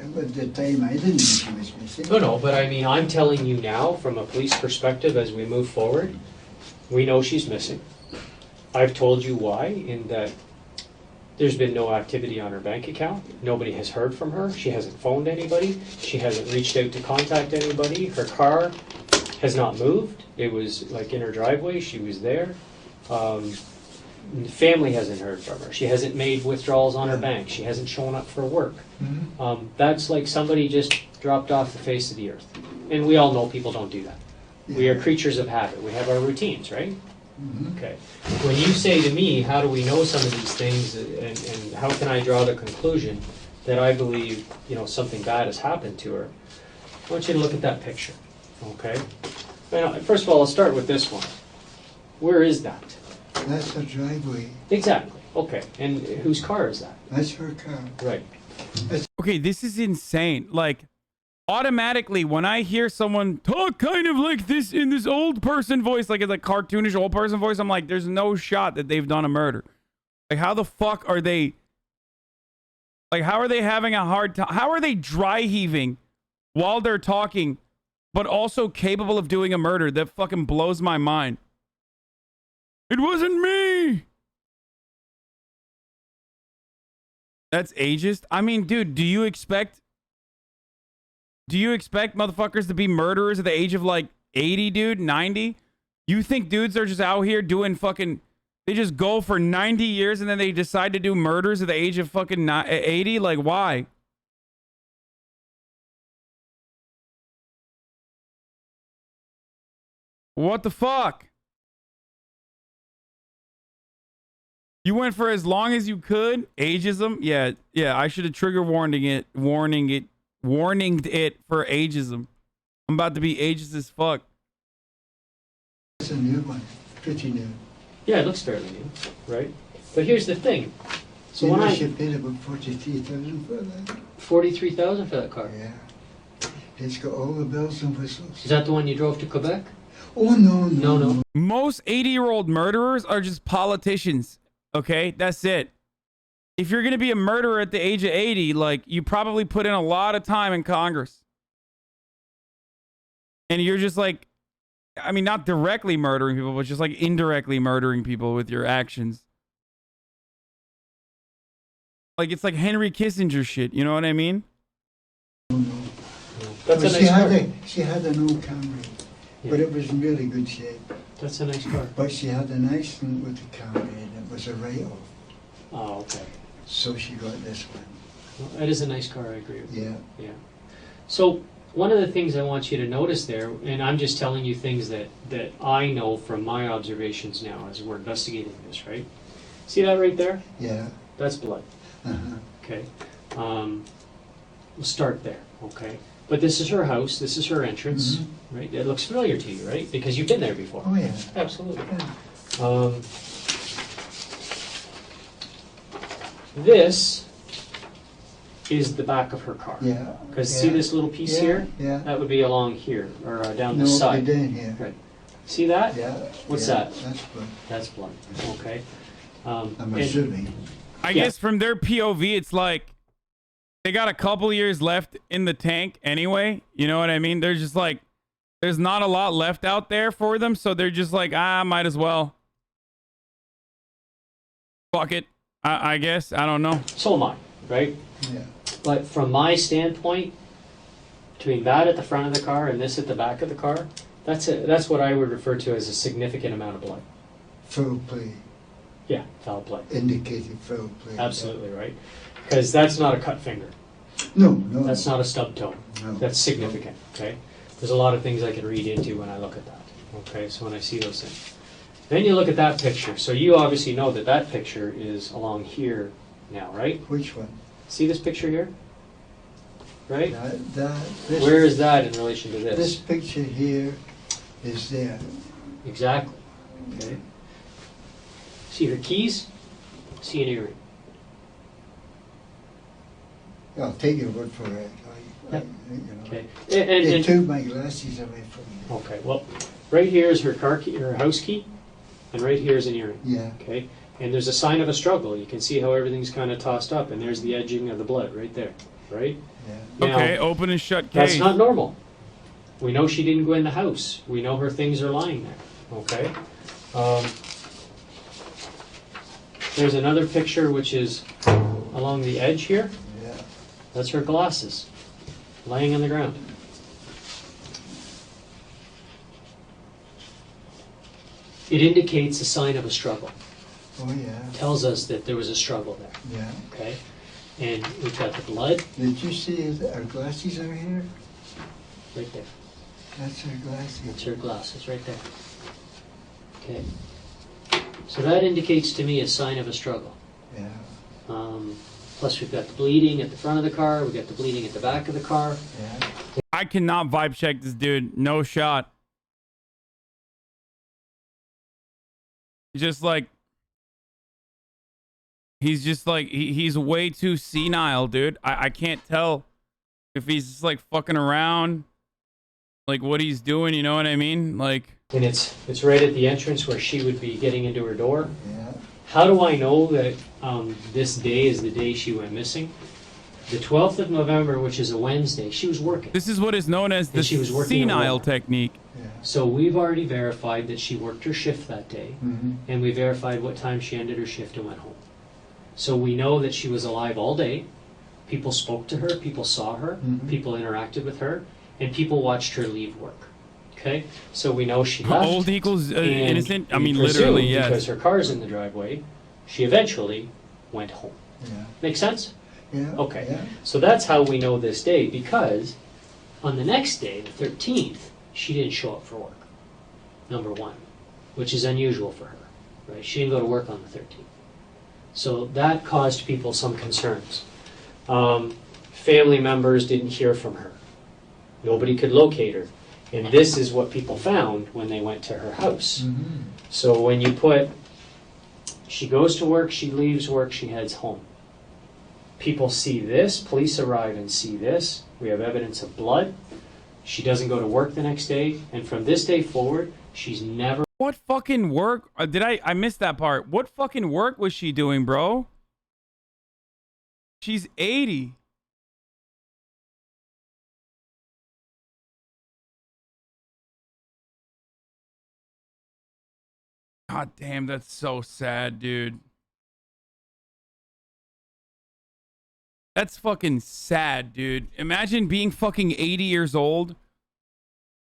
at the time I didn't know she was missing. No, but I mean, I'm telling you now from a police perspective as we move forward, we know she's missing. I've told you why, in that there's been no activity on her bank account. Nobody has heard from her. She hasn't phoned anybody. She hasn't reached out to contact anybody. Her car has not moved. It was like in her driveway. She was there. The family hasn't heard from her. She hasn't made withdrawals on her bank. She hasn't shown up for work. Mm-hmm. That's like somebody just dropped off the face of the earth. And we all know people don't do that. Yeah. We are creatures of habit. We have our routines, right? Mm-hmm. Okay. When you say to me, how do we know some of these things and how can I draw the conclusion that I believe, something bad has happened to her, I want you to look at that picture, okay? Now, first of all, I'll start with this one. Where is that? That's her driveway. Exactly. Okay. And whose car is that? That's her car. Right. Okay, this is insane. Like, automatically, when I hear someone talk kind of like this in this old person voice, like it's a cartoonish old person voice, I'm like, there's no shot that they've done a murder. Like, how the fuck are they... Like, how are they having a hard time? How are they dry heaving while they're talking, but also capable of doing a murder? That fucking blows my mind. It wasn't me! That's ageist. I mean, dude, do you expect motherfuckers to be murderers at the age of like 80, dude? 90? You think dudes are just out here doing fucking... They just go for 90 years and then they decide to do murders at the age of fucking 80? Like, why? What the fuck? You went for as long as you could? Ageism? Yeah, I should have trigger warned it for ageism. I'm about to be ageist as fuck. It's a new one. Pretty new. Yeah, it looks fairly new, right? But here's the thing. So you when know I she paid about 43,000 for that. 43,000 for that car. Yeah. It's got all the bells and whistles. Is that the one you drove to Quebec? Oh no. Most 80-year-old murderers are just politicians. Okay, that's it. If you're gonna be a murderer at the age of 80, like, you probably put in a lot of time in Congress, and you're just like, I mean, not directly murdering people, but just like indirectly murdering people with your actions. Like, it's like Henry Kissinger shit. You know what I mean? That's Well, a nice car. she had an old Camry, but it was in really good shape. That's a nice car. But she had an accident with the Camry, and it was a write-off. Oh, okay. So she got this one. Well, that is a nice car, I agree with you. Yeah. Yeah. So one of the things I want you to notice there, and I'm just telling you things that I know from my observations now as we're investigating this, right? See that right there? Yeah. That's blood. Uh-huh. Okay. We'll start there, okay? But this is her house, this is her entrance, right? It looks familiar to you, right? Because you've been there before. Oh, yeah. Absolutely. This is the back of her car. Yeah. Because see this little piece here? Yeah. That would be along here, or down No, the side. down here. Right. See that? Yeah. What's yeah, that? That's blood. That's blood. Okay. I'm and- assuming. I guess from their POV, it's like they got a couple years left in the tank anyway. You know what I mean? They're just like, there's not a lot left out there for them, so they're just like, might as well. Fuck it. I guess. I don't know. So am I, right? Yeah. But from my standpoint, between that at the front of the car and this at the back of the car, that's what I would refer to as a significant amount of blood. Foul play. Yeah, foul play. Indicated foul play. Absolutely right. Because that's not a cut finger. No. That's not a stub toe. No. That's significant, okay? There's a lot of things I can read into when I look at that, okay? So when I see those things. Then you look at that picture. So you obviously know that that picture is along here now, right? Which one? See this picture here? Right? Where is that in relation to this? This picture here is there. Exactly. Okay. See her keys? See an earring. I'll take your word for it. Yep. Okay. They And took my glasses away from me. okay. Well, right here is her car key, her house key, and right here is an earring. Yeah. Okay. And there's a sign of a struggle. You can see how everything's kind of tossed up, and there's the edging of the blood right there. Right. Yeah. Now, Okay, open and shut case. that's not normal. We know she didn't go in the house. We know her things are lying there. Okay. There's another picture which is along the edge here. Yeah. That's her glasses laying on the ground. It indicates a sign of a struggle. Oh, yeah. Tells us that there was a struggle there. Yeah. Okay. And we've got the blood Did you see that her glasses are here? right there. That's her glasses. That's her glasses right there. Okay. So that indicates to me a sign of a struggle. Yeah. Plus we've got the bleeding at the front of the car. We've got the bleeding at the back of the car. Yeah. I cannot vibe check this dude. No shot. Just like, he's just like, he's way too senile, dude. I can't tell if he's just like fucking around, like what he's doing, you know what I mean? Like, And it's right at the entrance where she would be getting into her door. Yeah. How do I know that this day is the day she went missing? The 12th of November, which is a Wednesday, she was working. this is what is known as the And she was working senile alone. technique. So we've already verified that she worked her shift that day, Mm-hmm. and we verified what time she ended her shift and went home. So we know that she was alive all day. People spoke to her, people saw her, Mhm. people interacted with her, and people watched her leave work. Okay? So we know she How left. old equals and innocent? I we mean, presume, literally, yes. Because her car's in the driveway, she eventually went home. Yeah. Make sense? Yeah. Okay. Yeah. So that's how we know this day, because on the next day, the 13th, she didn't show up for work. Number one, which is unusual for her, right? She didn't go to work on the 13th. So that caused people some concerns. Family members didn't hear from her. Nobody could locate her. And this is what people found when they went to her house. Mm-hmm. So when you put She goes to work, she leaves work, she heads home. People see this, police arrive and see this. We have evidence of blood. She doesn't go to work the next day, and from this day forward, she's never... What fucking work? I missed that part. What fucking work was she doing, bro? She's 80. God damn, that's so sad, dude. That's fucking sad, dude. Imagine being fucking 80 years old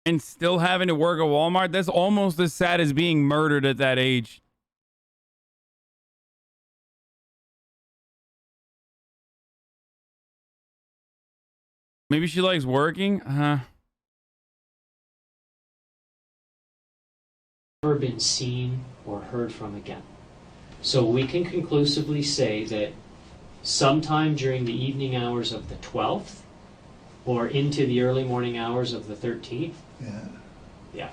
and still having to work at Walmart. That's almost as sad as being murdered at that age. Maybe she likes working? Never been seen or heard from again. So we can conclusively say that sometime during the evening hours of the 12th or into the early morning hours of the 13th, yeah,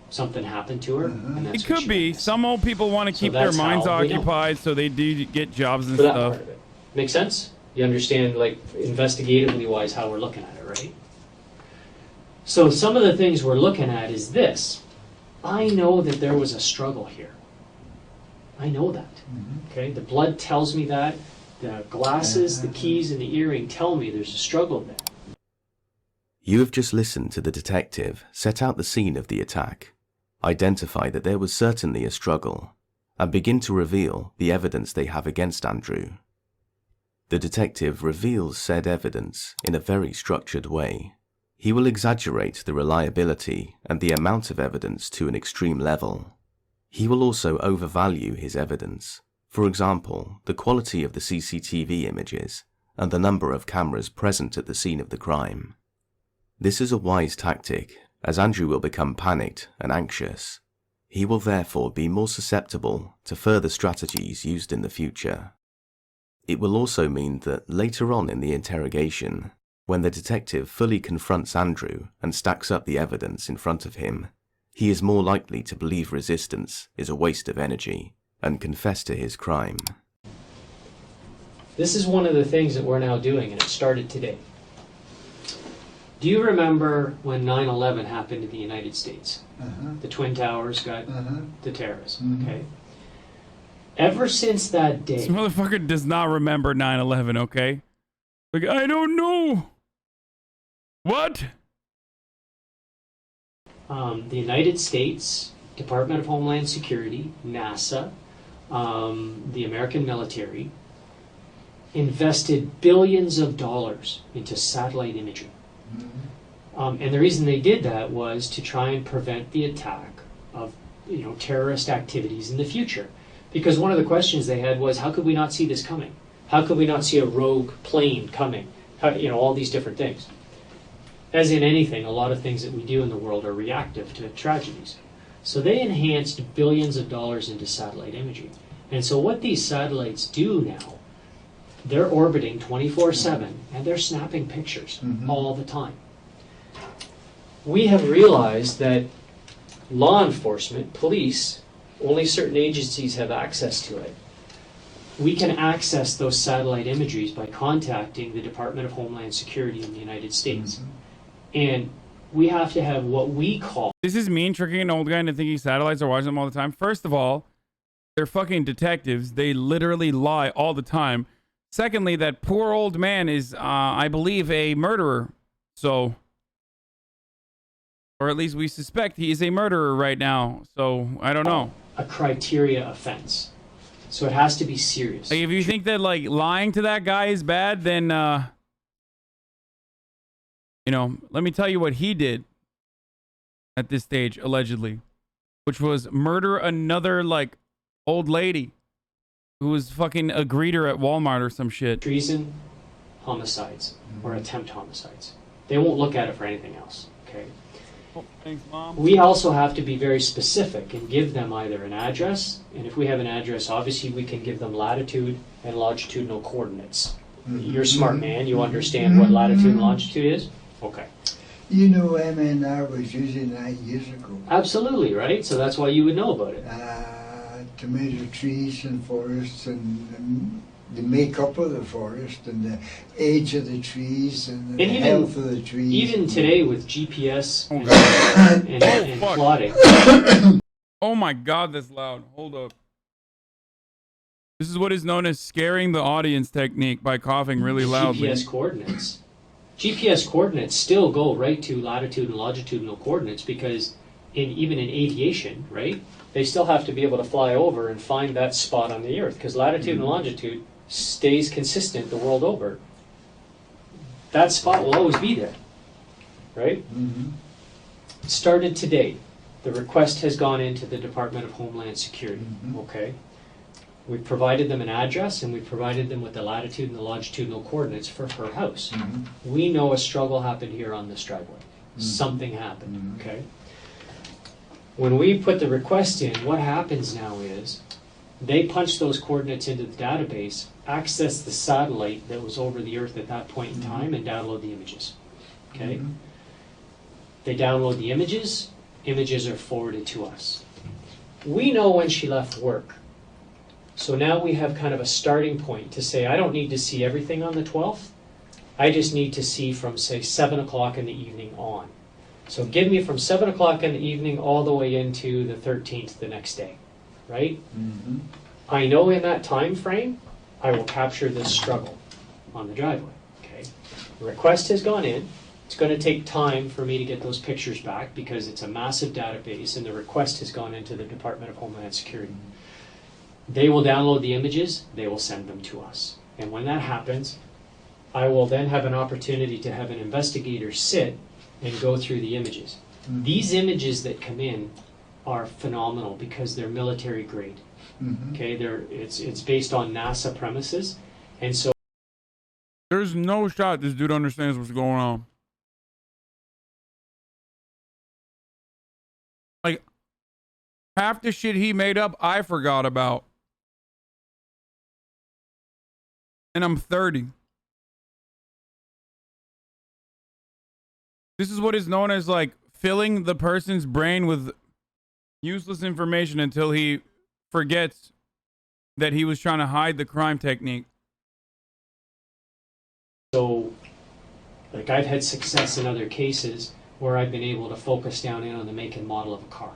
something happened to her. And that's It could be. Some old people want to keep their that's minds how we know. occupied, so they do get jobs and For that stuff. part of it. Make sense? You understand, like, investigatively wise, how we're looking at it, right? So some of the things we're looking at is this. I know that there was a struggle here. I know that. Okay? The blood tells me that. The glasses, the keys, and the earring tell me there's a struggle there. You have just listened to the detective set out the scene of the attack, identify that there was certainly a struggle, and begin to reveal the evidence they have against Andrew. The detective reveals said evidence in a very structured way. He will exaggerate the reliability and the amount of evidence to an extreme level. He will also overvalue his evidence. For example, the quality of the CCTV images and the number of cameras present at the scene of the crime. This is a wise tactic, as Andrew will become panicked and anxious. He will therefore be more susceptible to further strategies used in the future. It will also mean that later on in the interrogation, when the detective fully confronts Andrew and stacks up the evidence in front of him, he is more likely to believe resistance is a waste of energy and confess to his crime. This is one of the things that we're now doing, and it started today. Do you remember when 9/11 happened in the United States? The Twin Towers got the terrorists, okay? Ever since that day... This motherfucker does not remember 9/11, okay? Like, I don't know. What? The United States, Department of Homeland Security, NASA, the American military, invested billions of dollars into satellite imagery. And the reason they did that was to try and prevent the attack of terrorist activities in the future. Because one of the questions they had was, how could we not see this coming? How could we not see a rogue plane coming? All these different things. As in anything, a lot of things that we do in the world are reactive to tragedies. So they enhanced billions of dollars into satellite imagery. And so what these satellites do now, they're orbiting 24/7 and they're snapping pictures all the time. We have realized that law enforcement, police, only certain agencies have access to it. We can access those satellite imageries by contacting the Department of Homeland Security in the United States. And we have to have what we call... This is mean, tricking an old guy into thinking satellites are watching them all the time. First of all, they're fucking detectives. They literally lie all the time. Secondly, that poor old man is, I believe, a murderer. So... Or at least we suspect he is a murderer right now. So, I don't know. A criteria offense. So it has to be serious. Like, if you think that, like, lying to that guy is bad, then, let me tell you what he did at this stage, allegedly. Which was murder another, like, old lady who was fucking a greeter at Walmart or some shit. Treason, homicides, or attempt homicides. They won't look at it for anything else, okay? Oh, thanks, Mom. We also have to be very specific and give them either an address, and if we have an address, obviously we can give them latitude and longitudinal coordinates. You're a smart man, you understand what latitude and longitude is? Okay. You know, MNR was using that years ago. Absolutely, right? So that's why you would know about it. to measure trees and forests and the makeup of the forest and the age of the trees and the health of the trees. Even today with GPS and fuck. plotting. Oh my god, that's loud. Hold up. This is what is known as scaring the audience technique by coughing really loudly. GPS coordinates. GPS coordinates still go right to latitude and longitudinal coordinates because even in aviation, right, they still have to be able to fly over and find that spot on the Earth because latitude and longitude stays consistent the world over. That spot will always be there, right? Started today. The request has gone into the Department of Homeland Security, okay? We've provided them an address and we've provided them with the latitude and the longitudinal coordinates for her house. We know a struggle happened here on this driveway. Something happened, okay? When we put the request in, what happens now is they punch those coordinates into the database, access the satellite that was over the Earth at that point in time, and download the images, okay? They download the images, images are forwarded to us. We know when she left work. So now we have kind of a starting point to say, I don't need to see everything on the 12th. I just need to see from, say, 7 o'clock in the evening on. So give me from 7 o'clock in the evening all the way into the 13th the next day, right? I know in that time frame, I will capture this struggle on the driveway, okay? The request has gone in. It's going to take time for me to get those pictures back because it's a massive database and the request has gone into the Department of Homeland Security. They will download the images, they will send them to us. And when that happens, I will then have an opportunity to have an investigator sit and go through the images. These images that come in are phenomenal because they're military grade. Okay, it's based on NASA premises. And so there's no shot this dude understands what's going on. Like, half the shit he made up, I forgot about. And I'm 30. This is what is known as like filling the person's brain with useless information until he forgets that he was trying to hide the crime technique. So, like I've had success in other cases where I've been able to focus down in on the make and model of a car.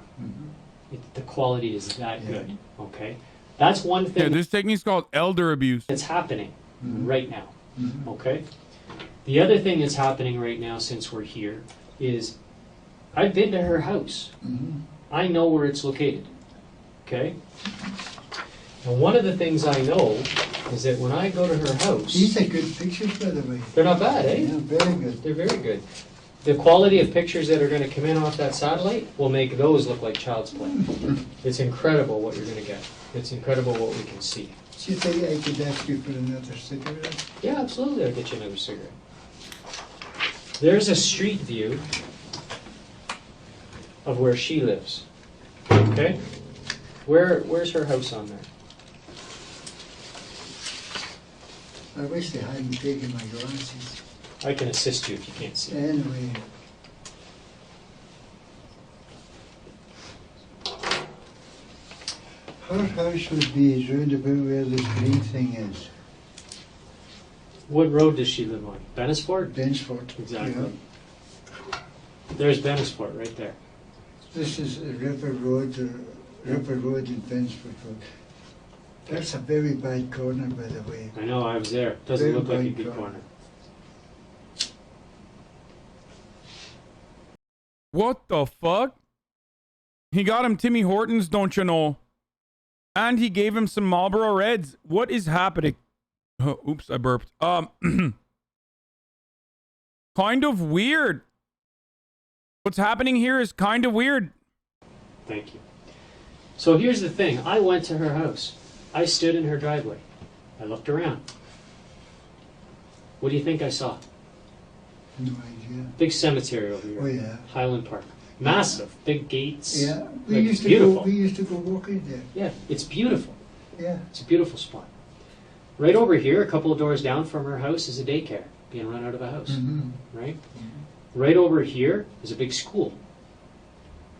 The quality is that good, okay? That's one thing. Yeah, this technique's called elder abuse. That's happening right now, okay? The other thing that's happening right now since we're here is I've been to her house. I know where it's located, okay? And one of the things I know is that when I go to her house... These are good pictures, by the way. They're not bad, eh? Yeah, very good. They're very good. The quality of pictures that are going to come in off that satellite will make those look like child's play. It's incredible what you're going to get. It's incredible what we can see. Do you think I could ask you for another cigarette? Yeah, absolutely. I'll get you another cigarette. There's a street view of where she lives. Okay? Where's her house on there? I wish they hadn't taken my glasses. I can assist you if you can't see. Anyway. Her house would be round about where this green thing is. What road does she live on? Bennisport? Bennisport. Exactly. Yeah. There's Bennisport right there. This is River Road and Bennisport Road. That's a very bad corner, by the way. I know, I was there. Doesn't Very look like a bad good corner. What the fuck? He got him Timmy Hortons, don't you know? And he gave him some Marlboro Reds. What is happening? Oh, oops, I burped. Kind of weird. What's happening here is kind of weird. Thank you. So here's the thing. I went to her house. I stood in her driveway. I looked around. What do you think I saw? No idea. Big cemetery over here. Oh yeah. Highland Park. Massive. Big gates. Yeah. We Like, used to beautiful. go. We used to go walking there. Yeah, it's beautiful. Yeah. It's a beautiful spot. Right over here, a couple of doors down from her house, is a daycare being run out of a house. Right? Right over here is a big school.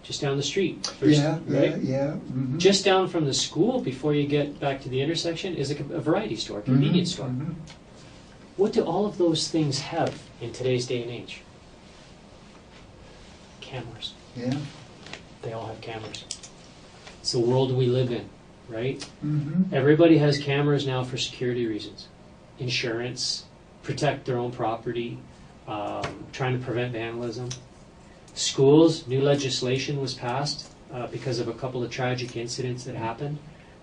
just down the street. Yeah. Just down from the school before you get back to the intersection is a variety store, convenience store. What do all of those things have in today's day and age? Cameras. Yeah. They all have cameras. It's the world we live in, right? Everybody has cameras now for security reasons. Insurance, protect their own property, trying to prevent vandalism. Schools, new legislation was passed because of a couple of tragic incidents that happened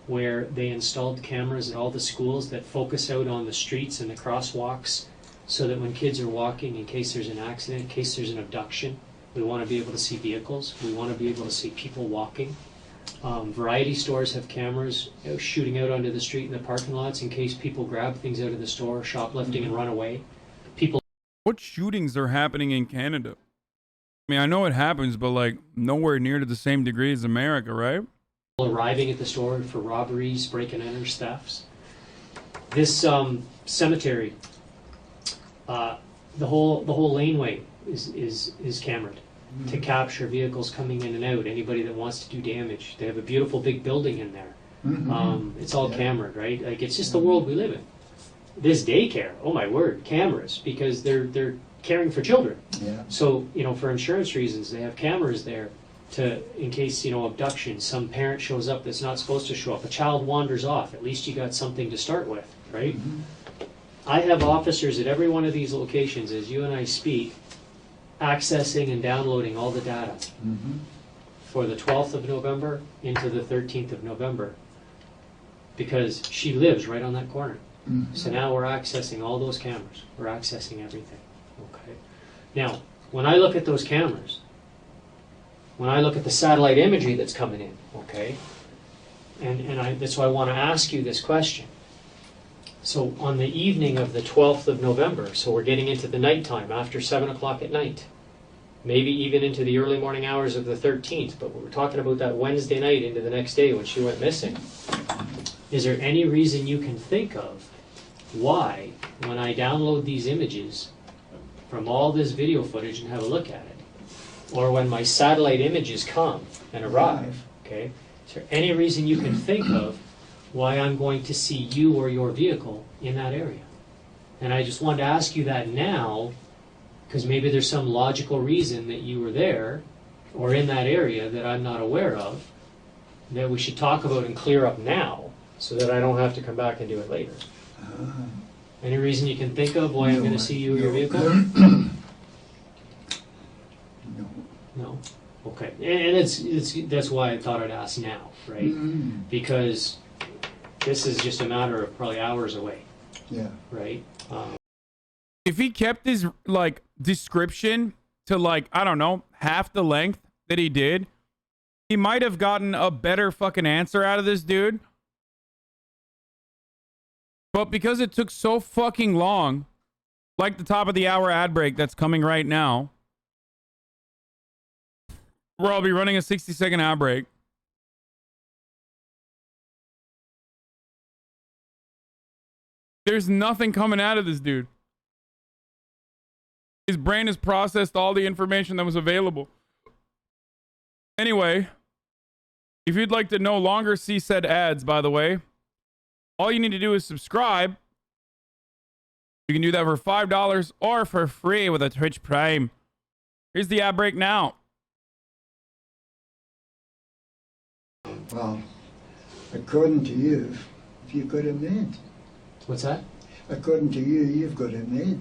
where they installed cameras at all the schools that focus out on the streets and the crosswalks so that when kids are walking, in case there's an accident, in case there's an abduction, we want to be able to see vehicles. We want to be able to see people walking. Variety stores have cameras shooting out onto the street in the parking lots in case people grab things out of the store, shoplifting, and run away. What shootings are happening in Canada? I mean, I know it happens, but like nowhere near to the same degree as America, right? Arriving at the store for robberies, break and enter, thefts. This cemetery, the whole laneway is cameraed to capture vehicles coming in and out. Anybody that wants to do damage. They have a beautiful big building in there. It's all cameraed, right? Like it's just the world we live in. This daycare, oh my word, cameras, because they're caring for children. Yeah. So, for insurance reasons, they have cameras there in case, abduction, some parent shows up that's not supposed to show up, a child wanders off, at least you got something to start with, right? I have officers at every one of these locations, as you and I speak, accessing and downloading all the data for the 12th of November into the 13th of November, because she lives right on that corner. So now we're accessing all those cameras. We're accessing everything. Okay. Now, when I look at those cameras, when I look at the satellite imagery that's coming in, okay, and that's why I want to ask you this question. So on the evening of the 12th of November, so we're getting into the nighttime, after 7 o'clock at night, maybe even into the early morning hours of the 13th, but we're talking about that Wednesday night into the next day when she went missing. Is there any reason you can think of why, when I download these images from all this video footage and have a look at it, or when my satellite images come and arrive, okay, is there any reason you can think of why I'm going to see you or your vehicle in that area? And I just wanted to ask you that now, because maybe there's some logical reason that you were there or in that area that I'm not aware of, that we should talk about and clear up now so that I don't have to come back and do it later. Any reason you can think of why I'm going to see you or your vehicle? No. Okay. And that's why I thought I'd ask now, right? Because this is just a matter of probably hours away. Yeah. Right? If he kept his description to I don't know, half the length that he did, he might have gotten a better fucking answer out of this dude. But because it took so fucking long, like the top of the hour ad break that's coming right now, where I'll be running a 60-second ad break. There's nothing coming out of this dude. His brain has processed all the information that was available. Anyway, if you'd like to no longer see said ads, by the way, all you need to do is subscribe. You can do that for $5 or for free with a Twitch Prime. Here's the ad break now. Well, according to you, you've got it made. What's that? According to you, you've got it made.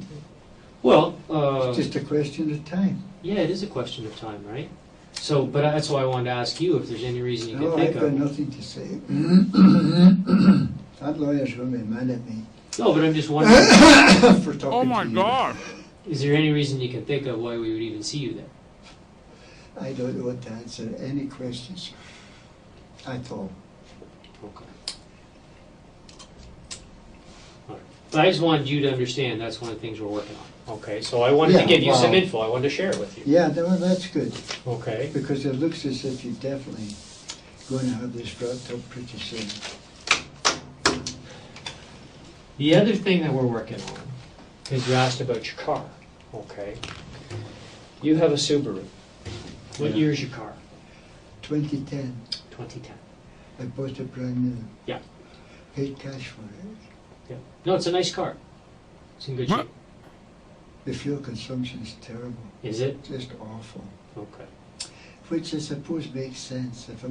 Well, it's just a question of time. Yeah, it is a question of time, right? So, but that's why I wanted to ask you if there's any reason you can think of. I've got nothing to say. That lawyer's going to be mad at me. No, but I'm just wondering. For talking oh my to you. God. Is there any reason you can think of why we would even see you there? I don't know what to answer any questions at all. Okay. All right. But I just wanted you to understand that's one of the things we're working on. Okay, so I wanted to give you some info. I wanted to share it with you. Yeah, that's good. Okay. Because it looks as if you're definitely going to have this wrapped up pretty soon. The other thing that we're working on is you asked about your car. Okay. You have a Subaru. What year is your car? 2010. 2010. I bought it brand new. Yeah. Paid cash for it. Yeah. No, it's a nice car. It's in good shape. The fuel consumption is terrible. Is it? Just awful. Okay. Which I suppose makes sense. If